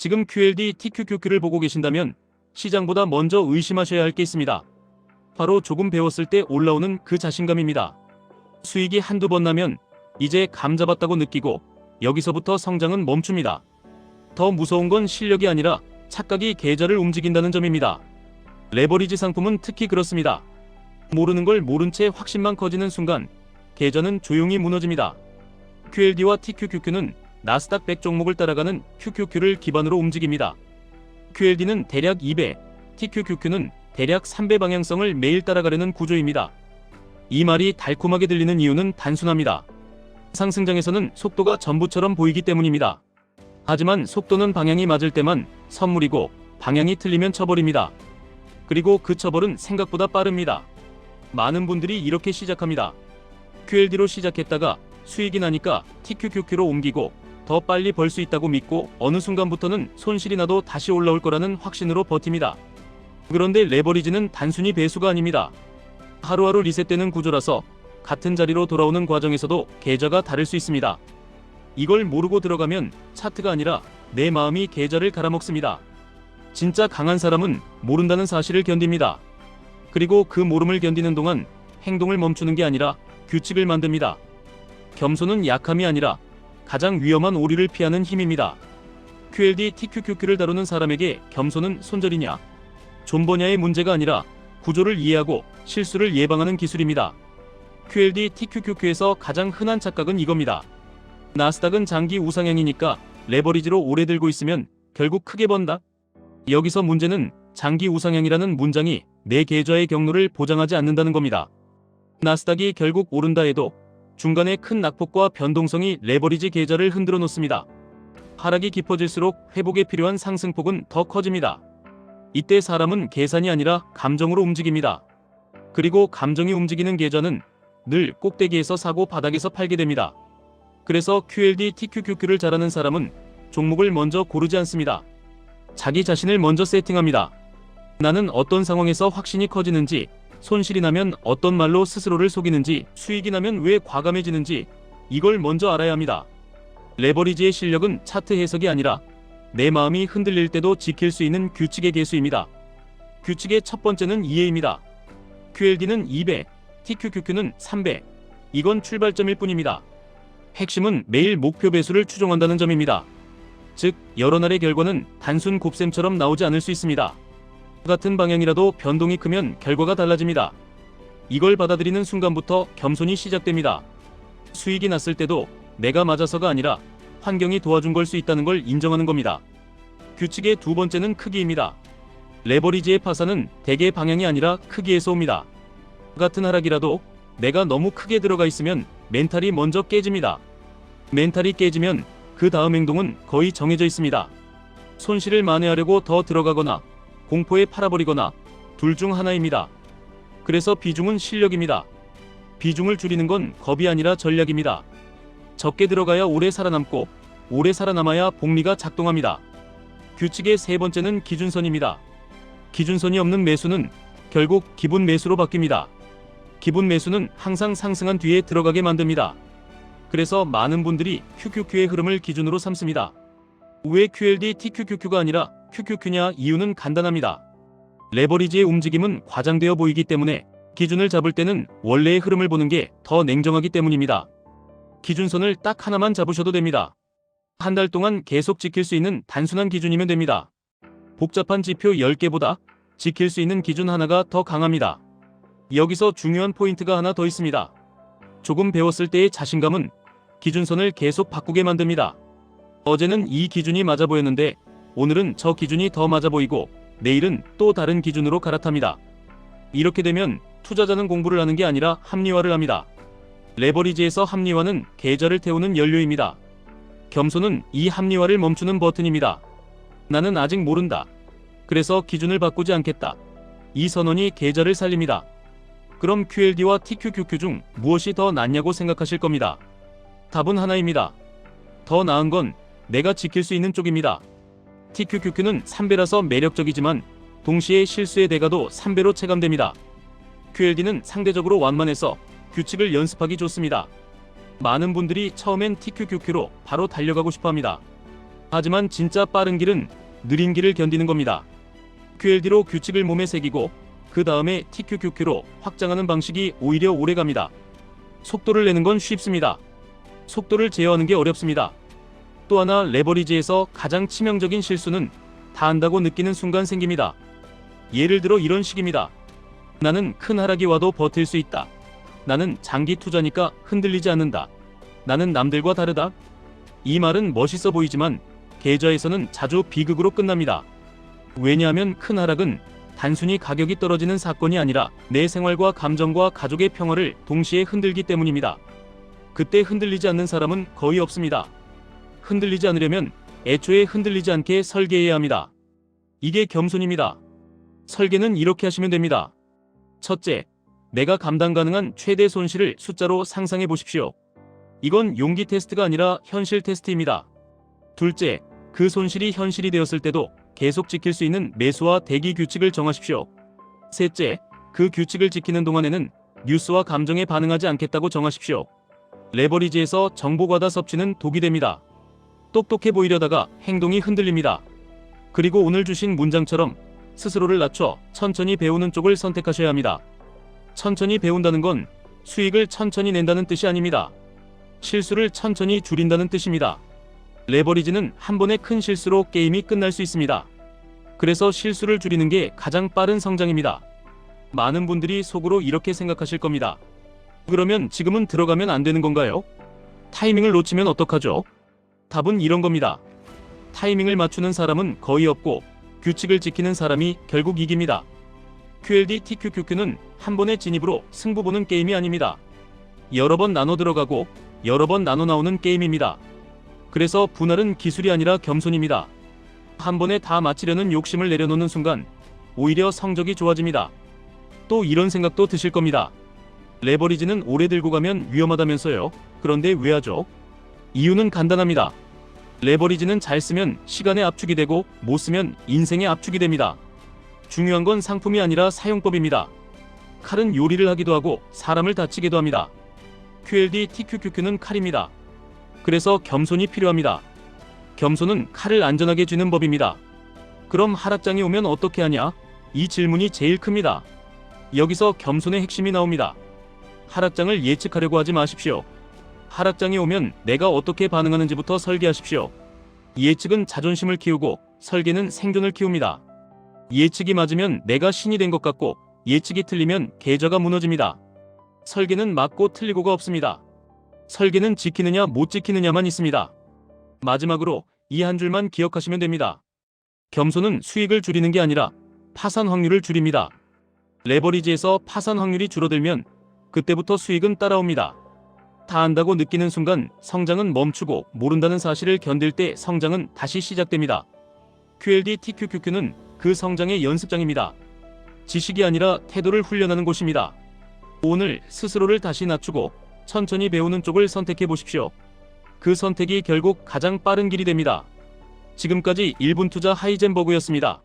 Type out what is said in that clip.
지금 QLD TQQQ를 보고 계신다면 시장보다 먼저 의심하셔야 할 게 있습니다. 바로 조금 배웠을 때 올라오는 그 자신감입니다. 수익이 한두 번 나면 이제 감 잡았다고 느끼고 여기서부터 성장은 멈춥니다. 더 무서운 건 실력이 아니라 착각이 계좌를 움직인다는 점입니다. 레버리지 상품은 특히 그렇습니다. 모르는 걸 모른 채 확신만 커지는 순간 계좌는 조용히 무너집니다. QLD와 TQQQ는 나스닥 100 종목을 따라가는 QQQ를 기반으로 움직입니다. QLD는 대략 2배, TQQQ는 대략 3배 방향성을 매일 따라가려는 구조입니다. 이 말이 달콤하게 들리는 이유는 단순합니다. 상승장에서는 속도가 전부처럼 보이기 때문입니다. 하지만 속도는 방향이 맞을 때만 선물이고 방향이 틀리면 처벌입니다. 그리고 그 처벌은 생각보다 빠릅니다. 많은 분들이 이렇게 시작합니다. QLD로 시작했다가 수익이 나니까 TQQQ로 옮기고 더 빨리 벌 수 있다고 믿고 어느 순간부터는 손실이 나도 다시 올라올 거라는 확신으로 버팁니다. 그런데 레버리지는 단순히 배수가 아닙니다. 하루하루 리셋되는 구조라서 같은 자리로 돌아오는 과정에서도 계좌가 다를 수 있습니다. 이걸 모르고 들어가면 차트가 아니라 내 마음이 계좌를 갈아먹습니다. 진짜 강한 사람은 모른다는 사실을 견딥니다. 그리고 그 모름을 견디는 동안 행동을 멈추는 게 아니라 규칙을 만듭니다. 겸손은 약함이 아니라 가장 위험한 오류를 피하는 힘입니다. QLD TQQQ를 다루는 사람에게 겸손은 손절이냐, 존버냐의 문제가 아니라 구조를 이해하고 실수를 예방하는 기술입니다. QLD TQQQ에서 가장 흔한 착각은 이겁니다. 나스닥은 장기 우상향이니까 레버리지로 오래 들고 있으면 결국 크게 번다. 여기서 문제는 장기 우상향이라는 문장이 내 계좌의 경로를 보장하지 않는다는 겁니다. 나스닥이 결국 오른다 해도 중간에 큰 낙폭과 변동성이 레버리지 계좌를 흔들어 놓습니다. 하락이 깊어질수록 회복에 필요한 상승폭은 더 커집니다. 이때 사람은 계산이 아니라 감정으로 움직입니다. 그리고 감정이 움직이는 계좌는 늘 꼭대기에서 사고 바닥에서 팔게 됩니다. 그래서 QLD TQQQ를 잘하는 사람은 종목을 먼저 고르지 않습니다. 자기 자신을 먼저 세팅합니다. 나는 어떤 상황에서 확신이 커지는지, 손실이 나면 어떤 말로 스스로를 속이는지, 수익이 나면 왜 과감해지는지 이걸 먼저 알아야 합니다. 레버리지의 실력은 차트 해석이 아니라 내 마음이 흔들릴 때도 지킬 수 있는 규칙의 개수입니다. 규칙의 첫 번째는 이해입니다. QLD는 2배, TQQQ는 3배. 이건 출발점일 뿐입니다. 핵심은 매일 목표 배수를 추종한다는 점입니다. 즉, 여러 날의 결과는 단순 곱셈처럼 나오지 않을 수 있습니다. 같은 방향이라도 변동이 크면 결과가 달라집니다. 이걸 받아들이는 순간부터 겸손이 시작됩니다. 수익이 났을 때도 내가 맞아서가 아니라 환경이 도와준 걸 수 있다는 걸 인정하는 겁니다. 규칙의 두 번째는 크기입니다. 레버리지의 파산은 대개 방향이 아니라 크기에서 옵니다. 같은 하락이라도 내가 너무 크게 들어가 있으면 멘탈이 먼저 깨집니다. 멘탈이 깨지면 그 다음 행동은 거의 정해져 있습니다. 손실을 만회하려고 더 들어가거나 공포에 팔아버리거나 둘 중 하나입니다. 그래서 비중은 실력입니다. 비중을 줄이는 건 겁이 아니라 전략입니다. 적게 들어가야 오래 살아남고 오래 살아남아야 복리가 작동합니다. 규칙의 세 번째는 기준선입니다. 기준선이 없는 매수는 결국 기분 매수로 바뀝니다. 기분 매수는 항상 상승한 뒤에 들어가게 만듭니다. 그래서 많은 분들이 QQQ의 흐름을 기준으로 삼습니다. 왜 QLD TQQQ가 아니라 QQQ냐? 이유는 간단합니다. 레버리지의 움직임은 과장되어 보이기 때문에 기준을 잡을 때는 원래의 흐름을 보는 게 더 냉정하기 때문입니다. 기준선을 딱 하나만 잡으셔도 됩니다. 한 달 동안 계속 지킬 수 있는 단순한 기준이면 됩니다. 복잡한 지표 10개보다 지킬 수 있는 기준 하나가 더 강합니다. 여기서 중요한 포인트가 하나 더 있습니다. 조금 배웠을 때의 자신감은 기준선을 계속 바꾸게 만듭니다. 어제는 이 기준이 맞아 보였는데 오늘은 저 기준이 더 맞아 보이고 내일은 또 다른 기준으로 갈아탑니다. 이렇게 되면 투자자는 공부를 하는 게 아니라 합리화를 합니다. 레버리지에서 합리화는 계좌를 태우는 연료입니다. 겸손은 이 합리화를 멈추는 버튼입니다. 나는 아직 모른다. 그래서 기준을 바꾸지 않겠다. 이 선언이 계좌를 살립니다. 그럼 QLD와 TQQQ 중 무엇이 더 낫냐고 생각하실 겁니다. 답은 하나입니다. 더 나은 건 내가 지킬 수 있는 쪽입니다. TQQQ는 3배라서 매력적이지만 동시에 실수의 대가도 3배로 체감됩니다. QLD는 상대적으로 완만해서 규칙을 연습하기 좋습니다. 많은 분들이 처음엔 TQQQ로 바로 달려가고 싶어합니다. 하지만 진짜 빠른 길은 느린 길을 견디는 겁니다. QLD로 규칙을 몸에 새기고 그 다음에 TQQQ로 확장하는 방식이 오히려 오래갑니다. 속도를 내는 건 쉽습니다. 속도를 제어하는 게 어렵습니다. 또 하나 레버리지에서 가장 치명적인 실수는 다 한다고 느끼는 순간 생깁니다. 예를 들어 이런 식입니다. 나는 큰 하락이 와도 버틸 수 있다. 나는 장기 투자니까 흔들리지 않는다. 나는 남들과 다르다. 이 말은 멋있어 보이지만 계좌에서는 자주 비극으로 끝납니다. 왜냐하면 큰 하락은 단순히 가격이 떨어지는 사건이 아니라 내 생활과 감정과 가족의 평화를 동시에 흔들기 때문입니다. 그때 흔들리지 않는 사람은 거의 없습니다. 흔들리지 않으려면 애초에 흔들리지 않게 설계해야 합니다. 이게 겸손입니다. 설계는 이렇게 하시면 됩니다. 첫째, 내가 감당 가능한 최대 손실을 숫자로 상상해 보십시오. 이건 용기 테스트가 아니라 현실 테스트입니다. 둘째, 그 손실이 현실이 되었을 때도 계속 지킬 수 있는 매수와 대기 규칙을 정하십시오. 셋째, 그 규칙을 지키는 동안에는 뉴스와 감정에 반응하지 않겠다고 정하십시오. 레버리지에서 정보 과다 섭취는 독이 됩니다. 똑똑해 보이려다가 행동이 흔들립니다. 그리고 오늘 주신 문장처럼 스스로를 낮춰 천천히 배우는 쪽을 선택하셔야 합니다. 천천히 배운다는 건 수익을 천천히 낸다는 뜻이 아닙니다. 실수를 천천히 줄인다는 뜻입니다. 레버리지는 한 번의 큰 실수로 게임이 끝날 수 있습니다. 그래서 실수를 줄이는 게 가장 빠른 성장입니다. 많은 분들이 속으로 이렇게 생각하실 겁니다. 그러면 지금은 들어가면 안 되는 건가요? 타이밍을 놓치면 어떡하죠? 답은 이런 겁니다. 타이밍을 맞추는 사람은 거의 없고 규칙을 지키는 사람이 결국 이깁니다. QLD TQQQ는 한 번의 진입으로 승부 보는 게임이 아닙니다. 여러 번 나눠 들어가고 여러 번 나눠 나오는 게임입니다. 그래서 분할은 기술이 아니라 겸손입니다. 한 번에 다 마치려는 욕심을 내려놓는 순간 오히려 성적이 좋아집니다. 또 이런 생각도 드실 겁니다. 레버리지는 오래 들고 가면 위험하다면서요. 그런데 왜 하죠? 이유는 간단합니다. 레버리지는 잘 쓰면 시간의 압축이 되고 못 쓰면 인생의 압축이 됩니다. 중요한 건 상품이 아니라 사용법입니다. 칼은 요리를 하기도 하고 사람을 다치기도 합니다. QLD TQQQ는 칼입니다. 그래서 겸손이 필요합니다. 겸손은 칼을 안전하게 쥐는 법입니다. 그럼 하락장이 오면 어떻게 하냐? 이 질문이 제일 큽니다. 여기서 겸손의 핵심이 나옵니다. 하락장을 예측하려고 하지 마십시오. 하락장이 오면 내가 어떻게 반응하는지부터 설계하십시오. 예측은 자존심을 키우고 설계는 생존을 키웁니다. 예측이 맞으면 내가 신이 된 것 같고 예측이 틀리면 계좌가 무너집니다. 설계는 맞고 틀리고가 없습니다. 설계는 지키느냐 못 지키느냐만 있습니다. 마지막으로 이 한 줄만 기억하시면 됩니다. 겸손은 수익을 줄이는 게 아니라 파산 확률을 줄입니다. 레버리지에서 파산 확률이 줄어들면 그때부터 수익은 따라옵니다. 다 안다고 느끼는 순간 성장은 멈추고 모른다는 사실을 견딜 때 성장은 다시 시작됩니다. QLD TQQQ는 그 성장의 연습장입니다. 지식이 아니라 태도를 훈련하는 곳입니다. 오늘 스스로를 다시 낮추고 천천히 배우는 쪽을 선택해 보십시오. 그 선택이 결국 가장 빠른 길이 됩니다. 지금까지 1분 투자 하이젠버그였습니다.